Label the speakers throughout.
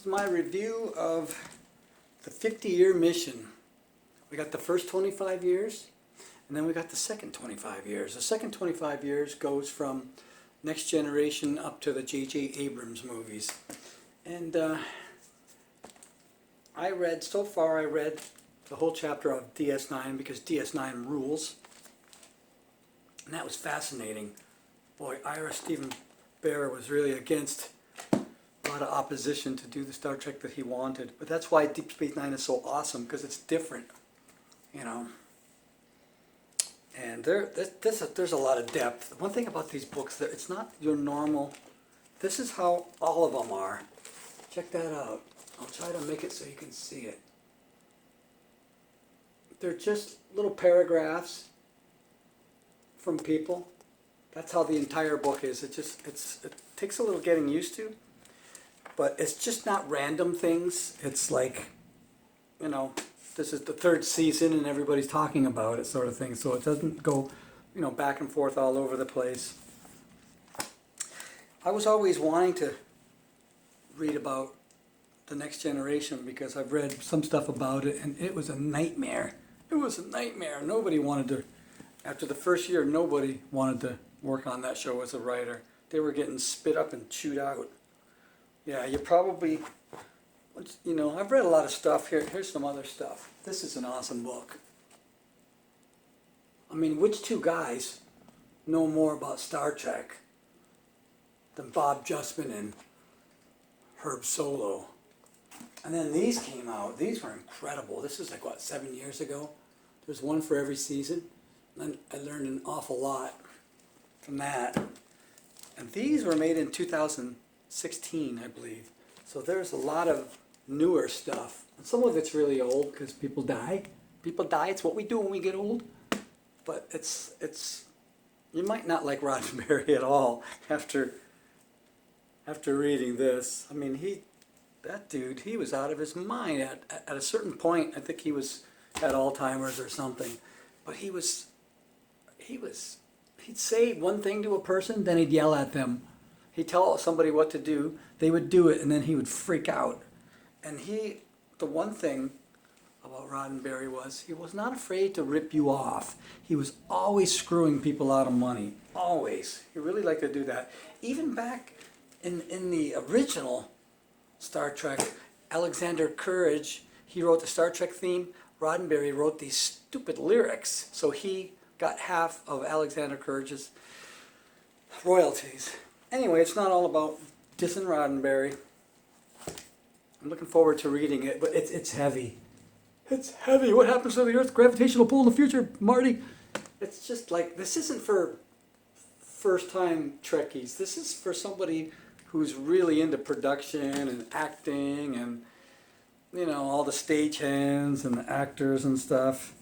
Speaker 1: This is my review of the 50-year mission. We got the first 25 years, and then we got the second 25 years. The second 25 years goes from Next Generation up to the J.J. Abrams movies. And so far I read the whole chapter of DS9 because DS9 rules. And that was fascinating. Boy, Ira Steven Behr was really against a lot of opposition to do the Star Trek that he wanted. But that's why Deep Space Nine is so awesome, because it's different, you know. And there's a lot of depth. One thing about these books, it's not your normal, this is how all of them are. Check that out. I'll try to make it so you can see it. They're just little paragraphs from people. That's how the entire book is. It takes a little getting used to, but it's just not random things. It's like, you know, this is the third season and everybody's talking about it, sort of thing. So it doesn't go, you know, back and forth all over the place. I was always wanting to read about the Next Generation because I've read some stuff about it, and it was a nightmare. It was a nightmare. Nobody wanted to, after the first year, nobody wanted to work on that show as a writer. They were getting spit up and chewed out. Yeah, you probably, you know, I've read a lot of stuff. Here's some other stuff. This is an awesome book. I mean, which two guys know more about Star Trek than Bob Justman and Herb Solo? And then these came out. These were incredible. This is like, what, 7 years ago? There's one for every season. And I learned an awful lot from that. And these were made in 2016, I believe. So there's a lot of newer stuff. And some of it's really old because people die. People die. It's what we do when we get old. But it's you might not like Roddenberry at all after reading this. I mean, that dude, he was out of his mind. At a certain point, I think he had Alzheimer's or something. But he'd say one thing to a person, then he'd yell at them. He'd tell somebody what to do, they would do it, and then he would freak out. And the one thing about Roddenberry was he was not afraid to rip you off. He was always screwing people out of money. Always. He really liked to do that. Even back in the original Star Trek, Alexander Courage, he wrote the Star Trek theme. Roddenberry wrote these stupid lyrics. So he got half of Alexander Courage's royalties. Anyway, it's not all about dissing Roddenberry. I'm looking forward to reading it, but it's heavy. It's heavy. What happens to the Earth's gravitational pull in the future, Marty? It's just like, this isn't for first-time Trekkies. This is for somebody who's really into production and acting and, you know, all the stagehands and the actors and stuff.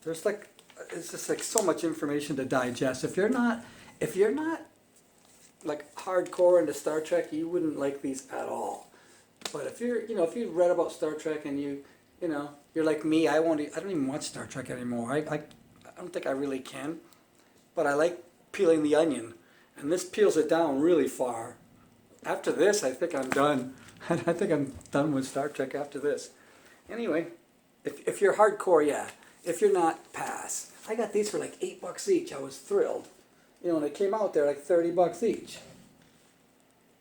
Speaker 1: It's just like so much information to digest. If you're not like hardcore into Star Trek, you wouldn't like these at all. But if if you read about Star Trek and you're like me, I don't even watch Star Trek anymore. I don't think I really can. But I like peeling the onion, and this peels it down really far. After this, I think I'm done. I think I'm done with Star Trek after this. Anyway, if you're hardcore, yeah. If you're not, pass. I got these for like $8 each. I was thrilled. You know, when they came out, they're like $30 each.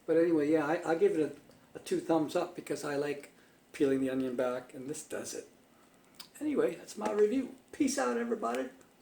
Speaker 1: But anyway, yeah, I'll give it a 2 thumbs up because I like peeling the onion back, and this does it. Anyway, that's my review. Peace out, everybody.